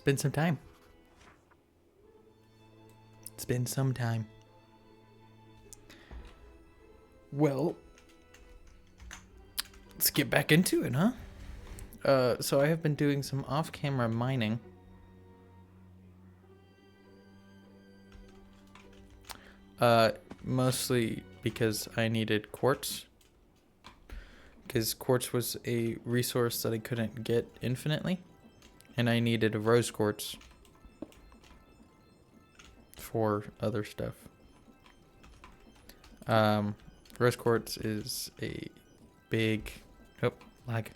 It's been some time. It's been some time. Well, let's get back into it, huh? So I have been doing some off-camera mining. Mostly because I needed quartz. Because quartz was a resource that I couldn't get infinitely. And I needed a rose quartz for other stuff. Rose quartz is a big... Oh, lag.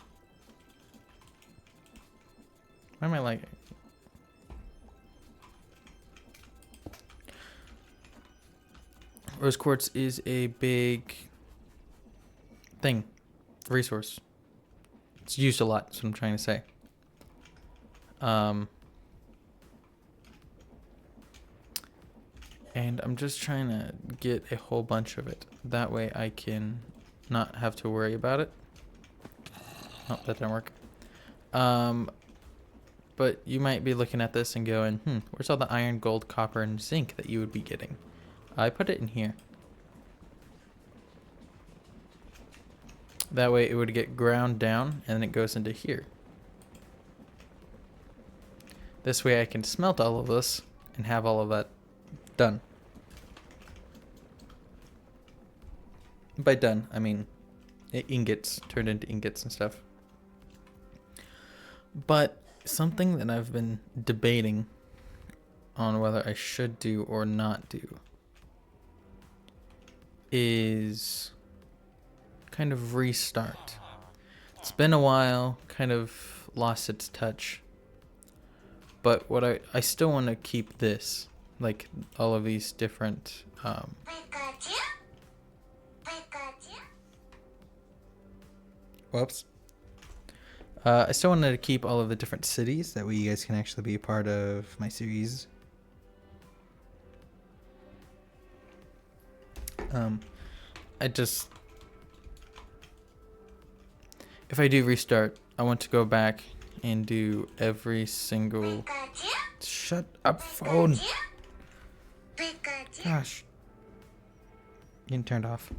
Why am I lagging? Rose quartz is a big thing, resource. It's used a lot, that's what I'm trying to say. And I'm just trying to get a whole bunch of it. That way I can not have to worry about it. Oh, that didn't work. But you might be looking at this and going, where's all the iron, gold, copper, and zinc that you would be getting? I put it in here. That way it would get ground down and then it goes into here. This way I can smelt all of this and have all of that done. By done, I mean ingots, turned into ingots and stuff. But something that I've been debating on whether I should do or not do is kind of restart. It's been a while, kind of lost its touch. But what I still want to keep this, like all of these different whoops. I still wanted to keep all of the different cities. That way you guys can actually be a part of my series. If I do restart, I want to go back and do every single... Shut up, phone! Gosh. Getting turned off.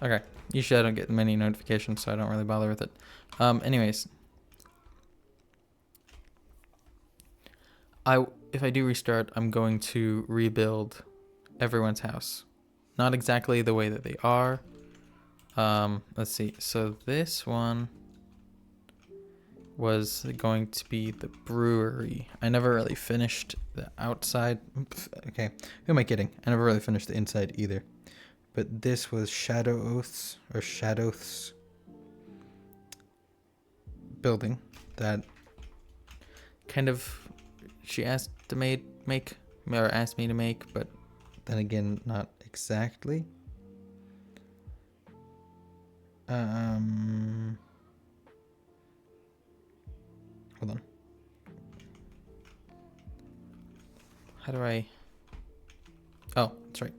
Okay. Usually I don't get many notifications, so I don't really bother with it. Anyways. If I do restart, I'm going to rebuild everyone's house. Not exactly the way that they are. Let's see. So this one was going to be the brewery. I never really finished the outside. Oops, okay, who am I kidding? I never really finished the inside either. But this was Shadow Oaths building that kind of she asked to make or asked me to make, but then again, not exactly. Hold on. How do I... Oh, that's right.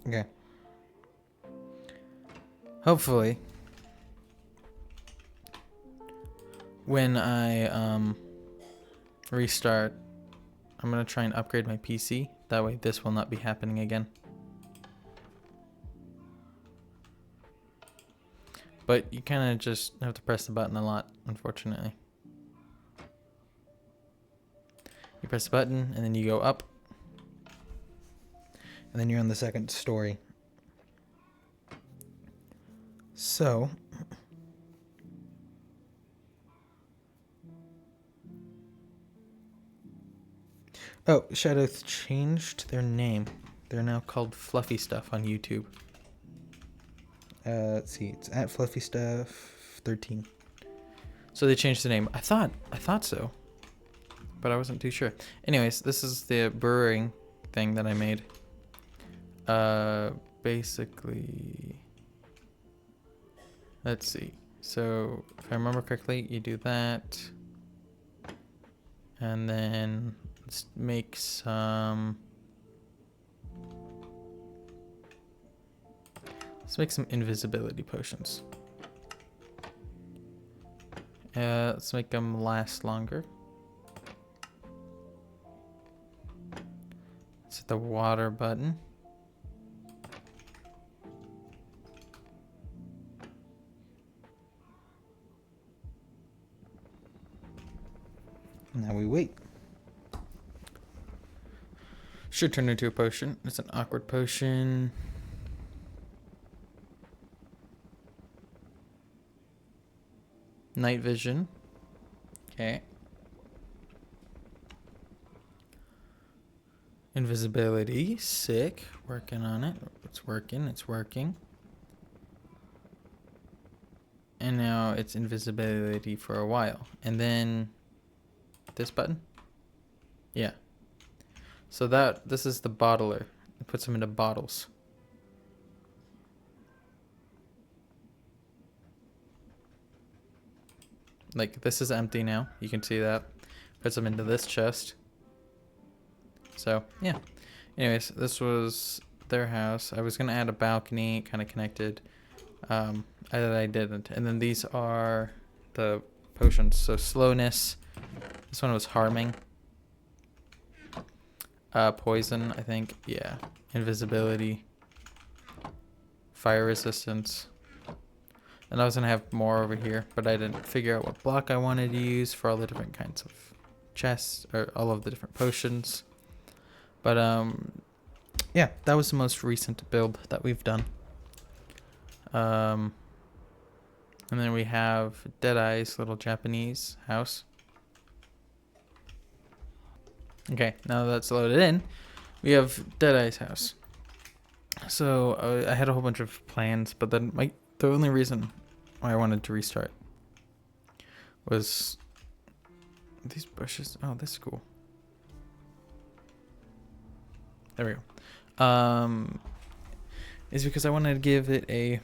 Okay. Hopefully, when I restart, I'm gonna try and upgrade my PC. That way this will not be happening again. But you kind of just have to press the button a lot, unfortunately. You press the button and then you go up. And then you're on the second story. So... Oh, Shadowth changed their name. They're now called Fluffy Stuff on YouTube. Let's see, it's at Fluffy Stuff 13. So they changed the name. I thought so, but I wasn't too sure. Anyways, this is the brewing thing that I made. Basically, let's see. So if I remember correctly, you do that, and then let's make some. Let's make some invisibility potions. Let's make them last longer. It's the water button. Now we wait. Should turn into a potion. It's an awkward potion. Night vision. Okay. Invisibility. Sick. Working on it. It's working. It's working. And now it's invisibility for a while. And then this button. Yeah. So this is the bottler. It puts them into bottles. Like, this is empty now. You can see that. Puts them into this chest. So, yeah. Anyways, this was their house. I was going to add a balcony, kind of connected. I didn't. And then these are the potions. So, slowness. This one was harming. Poison, I think. Yeah. Invisibility. Fire resistance. And I was going to have more over here, but I didn't figure out what block I wanted to use for all the different kinds of chests, or all of the different potions. But, yeah, that was the most recent build that we've done. And then we have Deadeye's little Japanese house. Okay, now that's loaded in, we have Deadeye's house. So, I had a whole bunch of plans, but then the only reason why I wanted to restart was these bushes. Oh, this is cool. There we go. Is because I wanted to give it a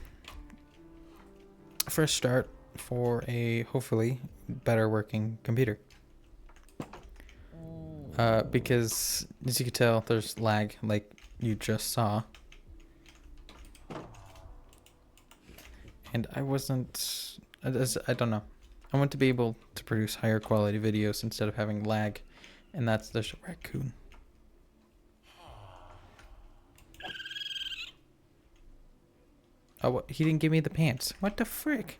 fresh start for a hopefully better working computer. Because as you can tell, there's lag like you just saw. And I don't know. I want to be able to produce higher quality videos instead of having lag. And there's a raccoon. Oh, what? He didn't give me the pants. What the frick?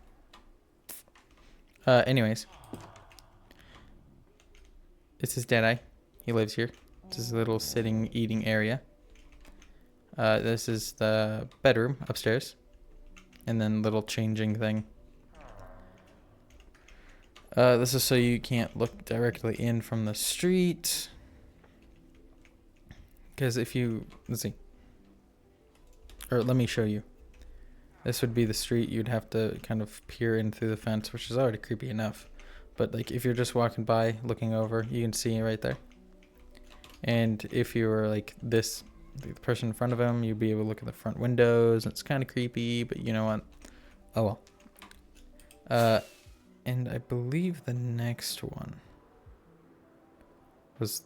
Anyways. This is Deadeye. He lives here. This is a little sitting, eating area. This is the bedroom upstairs. And then little changing thing. This is so you can't look directly in from the street. Because if you... Let's see. Or let me show you. This would be the street. You'd have to kind of peer in through the fence, which is already creepy enough. But like if you're just walking by, looking over, you can see right there. And if you were like this... the person in front of him, you'd be able to look at the front windows. It's kind of creepy, but you know what? Oh well. And I believe the next one was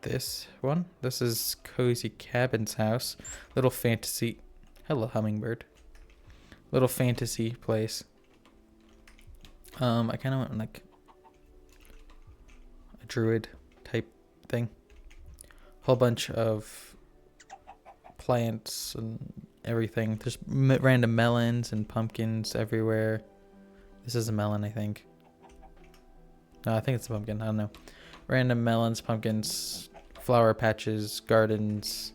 this one. This is Cozy Cabin's house. Little fantasy. Hello, hummingbird. Little fantasy place. I kind of want like a druid type thing. Whole bunch of plants and everything. There's random melons and pumpkins everywhere. This is a melon, I think. No, I think it's a pumpkin. I don't know. Random melons, pumpkins, flower patches, gardens,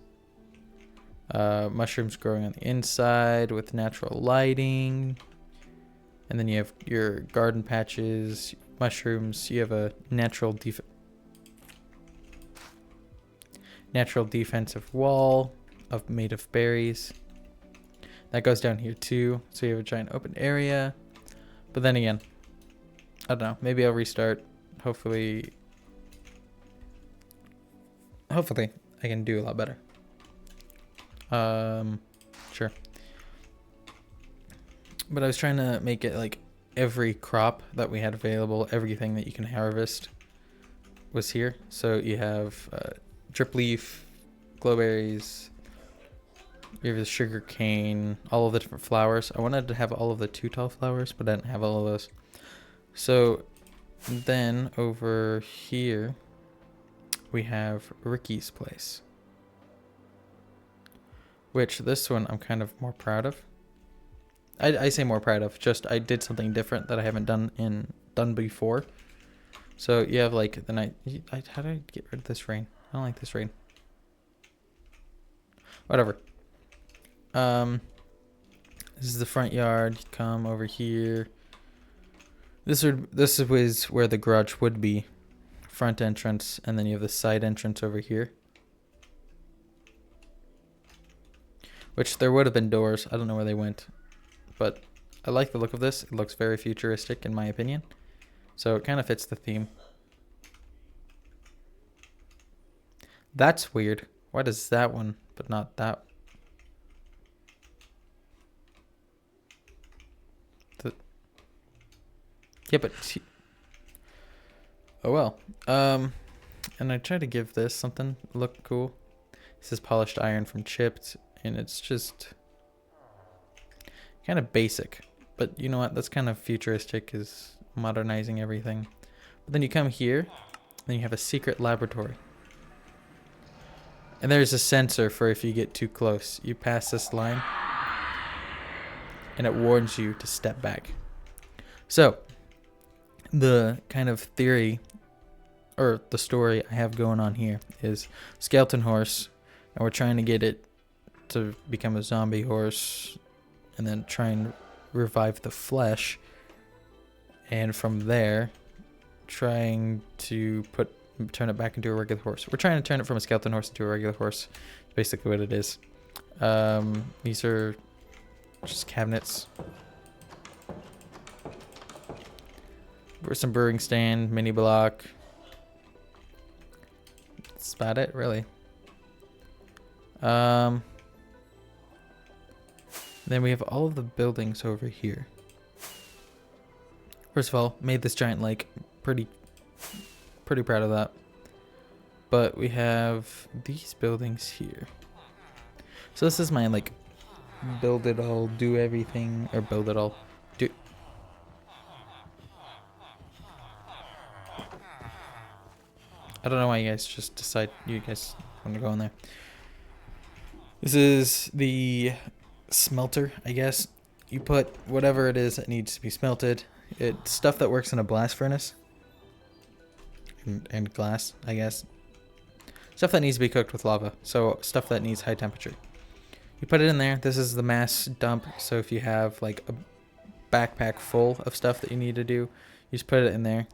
mushrooms growing on the inside with natural lighting. And then you have your garden patches, mushrooms. You have a natural defensive wall made of berries. That goes down here too. So you have a giant open area. But then again, I don't know. Maybe I'll restart. Hopefully I can do a lot better. Sure. But I was trying to make it like every crop that we had available, everything that you can harvest was here. So you have drip leaf, glowberries, you have the sugar cane, all of the different flowers. I wanted to have all of the tall flowers, but I didn't have all of those. So then over here we have Ricky's place, which this one I'm kind of more proud of. I say more proud of, just I did something different that I haven't done before. So you have like the night. How do I get rid of this rain? I don't like this rain. Whatever. This is the front yard. You come over here. This was where the garage would be, front entrance, and then you have the side entrance over here. Which there would have been doors. I don't know where they went, but I like the look of this. It looks very futuristic in my opinion, so it kind of fits the theme. That's weird. Why does that one but not that? Yeah, but oh well. And I try to give this something look cool. This is polished iron from Chipped, and it's just kind of basic. But you know what? That's kind of futuristic, is modernizing everything. But then you come here, and you have a secret laboratory. And there's a sensor for if you get too close. You pass this line, and it warns you to step back. So the kind of theory or the story I have going on here is skeleton horse, and we're trying to get it to become a zombie horse and then try and revive the flesh, and from there trying to turn it back into a regular horse. We're trying to turn it from a skeleton horse into a regular horse. That's basically what it is. These are just cabinets. Some brewing stand, mini block. That's about it, really. Then we have all of the buildings over here. First of all, made this giant lake. Pretty proud of that. But we have these buildings here. So this is my like build it all, do everything, or build it all. I don't know why you guys just decide you guys want to go in there. This is the smelter, I guess. You put whatever it is that needs to be smelted. It's stuff that works in a blast furnace. And glass, I guess. Stuff that needs to be cooked with lava. So stuff that needs high temperature. You put it in there. This is the mass dump. So if you have like a backpack full of stuff that you need to do, you just put it in there,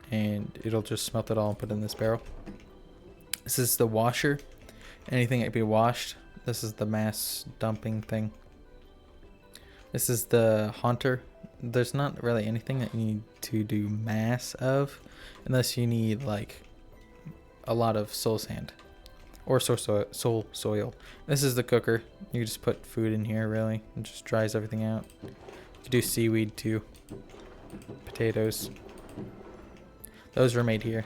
and it'll just smelt it all and put it in this barrel. This is the washer. Anything that can be washed. This is the mass dumping thing. This is the haunter. There's not really anything that you need to do mass of, unless you need like a lot of soul sand or soul soil. This is the cooker. You just put food in here, really. It just dries everything out. You can do seaweed too. Potatoes. Those were made here.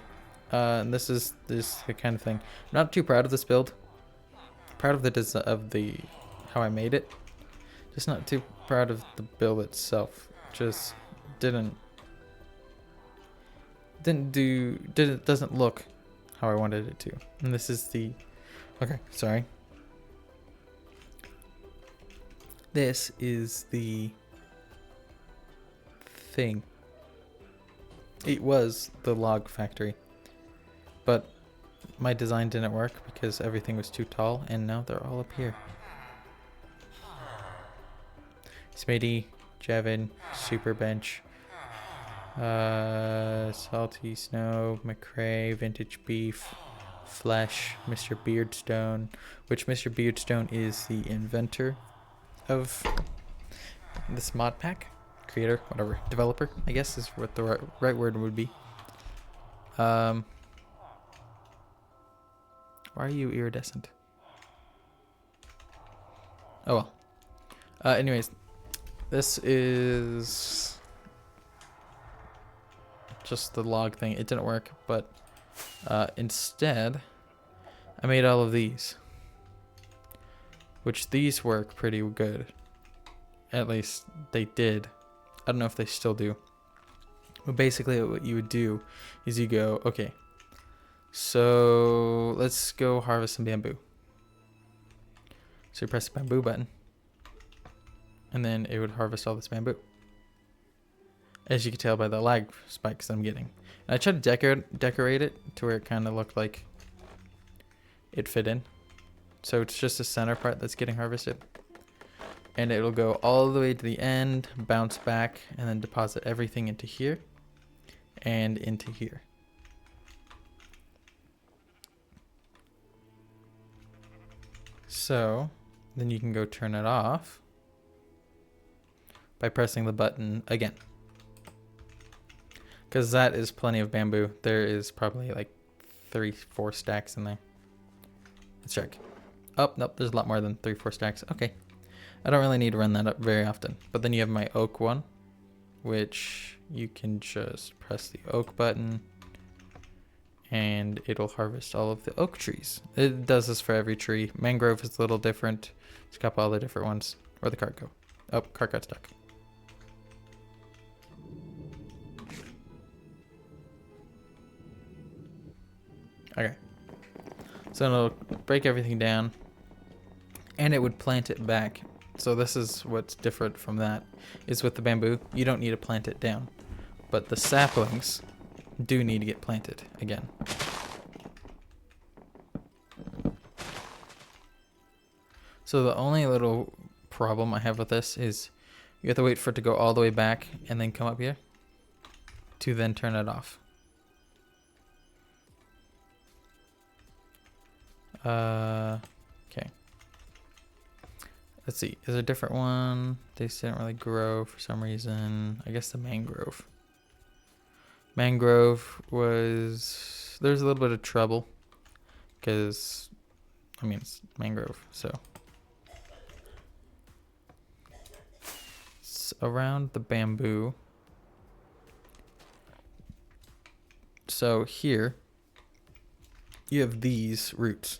And this is the kind of thing. I'm not too proud of this build. Proud of the how I made it. Just not too proud of the build itself. Just doesn't look how I wanted it to. And this is the sorry. This is the thing. It was the log factory, but my design didn't work because everything was too tall, and now they're all up here. Smitty, Jevin, Super Bench, Salty Snow, McRae, Vintage Beef, Flesh, Mr. Beardstone, which Mr. Beardstone is the inventor of this mod pack. Creator, whatever, developer, I guess is what the right word would be. Why are you iridescent? Oh well. Anyways, this is just the log thing. It didn't work, but instead, I made all of these, which these work pretty good. At least they did. I don't know if they still do, But basically what you would do is you go, okay, so let's go harvest some bamboo. So you press the bamboo button, and then it would harvest all this bamboo. As you can tell by the lag spikes I'm getting. And I tried to decorate it to where it kind of looked like it fit in. So it's just the center part that's getting harvested. And it'll go all the way to the end, bounce back, and then deposit everything into here and into here. So then you can go turn it off by pressing the button again. Because that is plenty of bamboo. There is probably like 3-4 stacks in there. Let's check. Oh, nope, there's a lot more than 3-4 stacks. Okay. I don't really need to run that up very often. But then you have my oak one, which you can just press the oak button and it'll harvest all of the oak trees. It does this for every tree. Mangrove is a little different. It's got all the different ones. Where'd the cart go? Oh, cart got stuck. Okay. So it'll break everything down and it would plant it back. So this is what's different from that, is with the bamboo, you don't need to plant it down. But the saplings do need to get planted again. So the only little problem I have with this is you have to wait for it to go all the way back and then come up here to then turn it off. Okay. Let's see. Is there a different one? They didn't really grow for some reason. I guess the mangrove. Mangrove was... There's a little bit of trouble. Because, I mean, it's mangrove, so... It's around the bamboo. So here, you have these roots.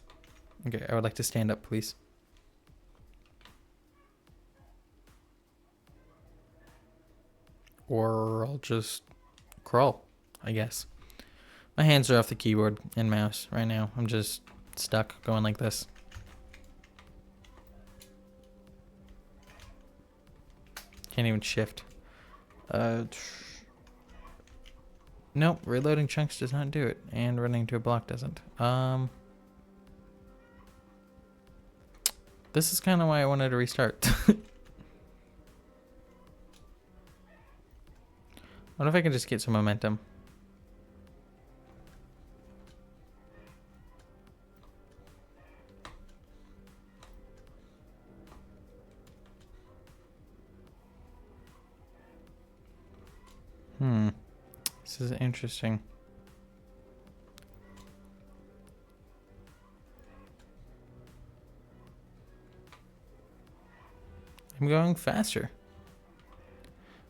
Okay, I would like to stand up, please. Or I'll just crawl, I guess. My hands are off the keyboard and mouse right now. I'm just stuck going like this. Can't even shift. Nope, reloading chunks does not do it. And running to a block doesn't. This is kind of why I wanted to restart. What if I can just get some momentum? This is interesting. I'm going faster.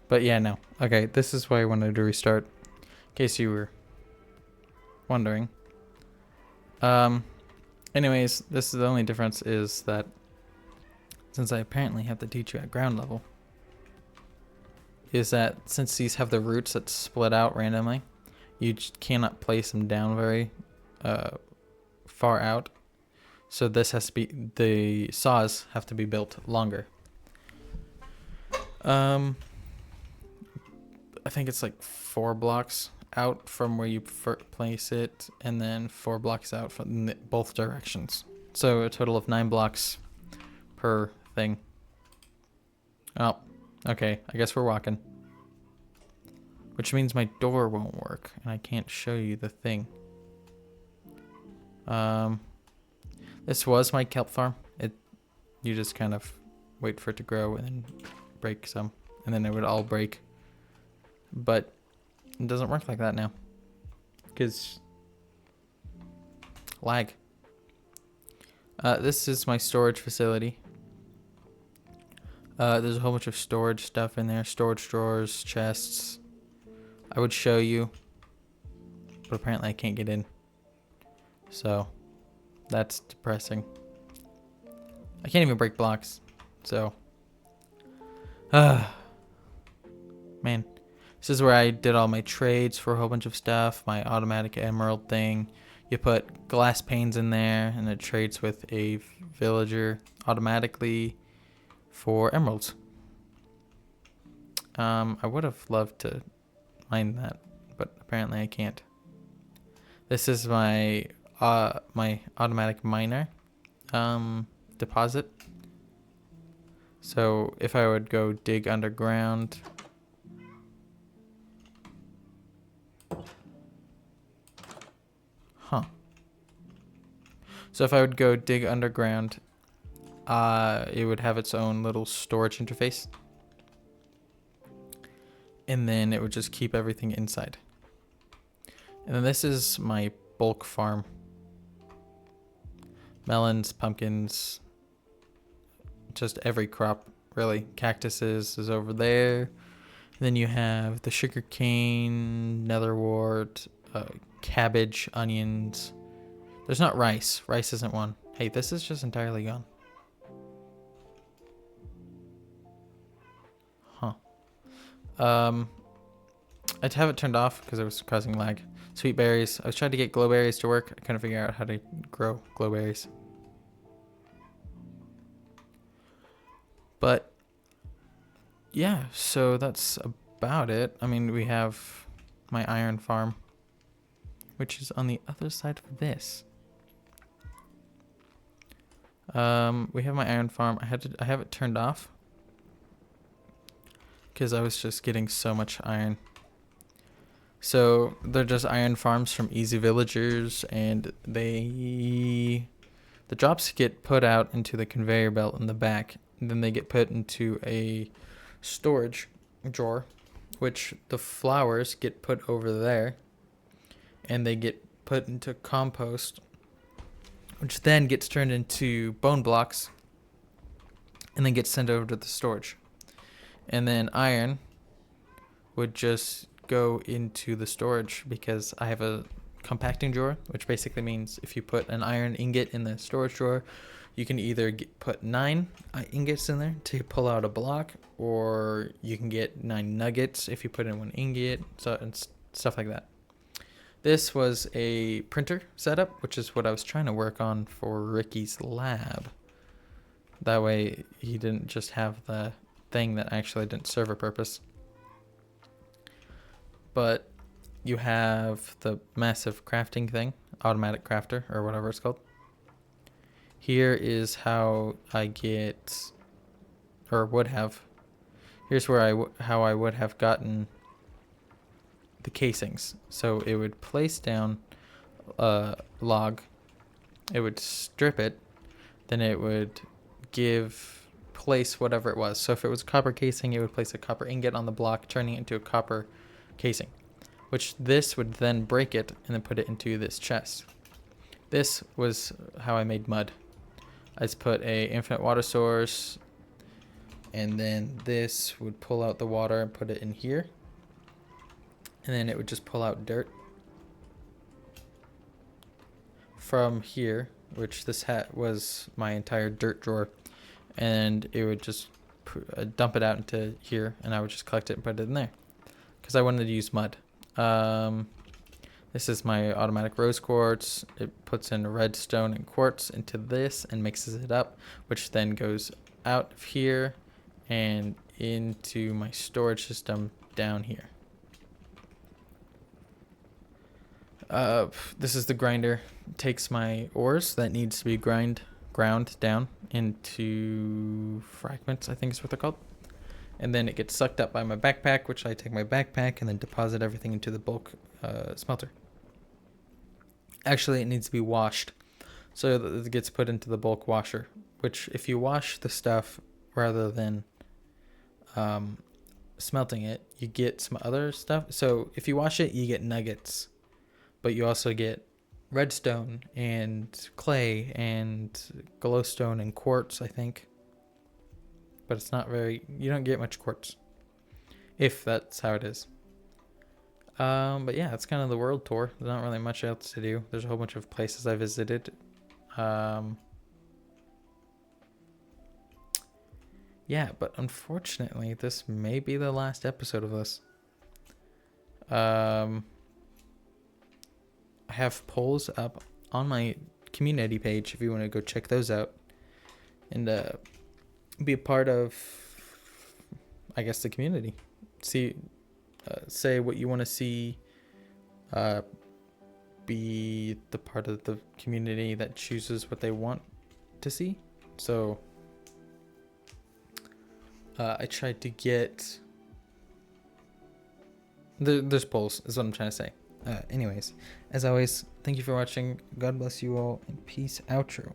But yeah, no. Okay, this is why I wanted to restart. In case you were wondering. Anyways, this is the only difference is that since I apparently have to teach you at ground level, is that since these have the roots that split out randomly, you just cannot place them down very far out. So this has to be, the saws have to be built longer. I think it's like 4 blocks out from where you place it, and then 4 blocks out from both directions. So a total of 9 blocks per thing. Oh, okay. I guess we're walking. Which means my door won't work, and I can't show you the thing. This was my kelp farm. You just kind of wait for it to grow and then break some, and then it would all break. But it doesn't work like that now, because lag. This is my storage facility. There's a whole bunch of storage stuff in there. Storage drawers, chests. I would show you, but apparently I can't get in. So, that's depressing. I can't even break blocks. So, man. This is where I did all my trades for a whole bunch of stuff, my automatic emerald thing. You put glass panes in there, and it trades with a villager automatically for emeralds. I would have loved to mine that, but apparently I can't. This is my my automatic miner deposit. So if I would go dig underground, so if I would go dig underground, it would have its own little storage interface. And then it would just keep everything inside. And then this is my bulk farm. Melons, pumpkins, just every crop, really. Cactuses is over there. And then you have the sugar cane, netherwort, cabbage, onions. There's not rice. Rice isn't one. Hey, this is just entirely gone. Huh. I'd have it turned off because it was causing lag. Sweet berries. I was trying to get glowberries to work. I couldn't figure out how to grow glowberries. But yeah, so that's about it. I mean, we have my iron farm, which is on the other side of this. We have my iron farm. I have it turned off because I was just getting so much iron. So they're just iron farms from easy villagers, and the drops get put out into the conveyor belt in the back, and then they get put into a storage drawer, which the flowers get put over there, and they get put into compost, which then gets turned into bone blocks, and then gets sent over to the storage. And then iron would just go into the storage because I have a compacting drawer, which basically means if you put an iron ingot in the storage drawer, you can either put 9 ingots in there to pull out a block, or you can get 9 nuggets if you put in 1 ingot, and stuff like that. This was a printer setup, which is what I was trying to work on for Ricky's lab. That way he didn't just have the thing that actually didn't serve a purpose. But you have the massive crafting thing, automatic crafter, or whatever it's called. Here is how I get, or would have, here's where how I would have gotten the casings. So it would place down a log, it would strip it, then it would place whatever it was. So if it was copper casing, it would place a copper ingot on the block, turning it into a copper casing, which this would then break it and then put it into this chest. This was how I made mud. I just put a infinite water source, and then this would pull out the water and put it in here, and then it would just pull out dirt from here, which this hat was my entire dirt drawer, and it would just dump it out into here, and I would just collect it and put it in there because I wanted to use mud. This is my automatic rose quartz. It puts in redstone and quartz into this and mixes it up, which then goes out of here and into my storage system down here. This is the grinder. It takes my ores that needs to be ground down into fragments, I think is what they're called. And then it gets sucked up by my backpack, which I take my backpack and then deposit everything into the bulk smelter. Actually, it needs to be washed. So it gets put into the bulk washer, which if you wash the stuff rather than smelting it, you get some other stuff. So if you wash it, you get nuggets, but you also get redstone and clay and glowstone and quartz, I think. But it's not you don't get much quartz, if that's how it is. But yeah, that's kind of the world tour. There's not really much else to do. There's a whole bunch of places I visited. Yeah, but unfortunately, this may be the last episode of this. I have polls up on my community page if you want to go check those out and be a part of, I guess, the community. See, say what you want to see. Be the part of the community that chooses what they want to see. So I tried to get there's polls is what I'm trying to say. Anyways, as always, thank you for watching. God bless you all, and peace outro.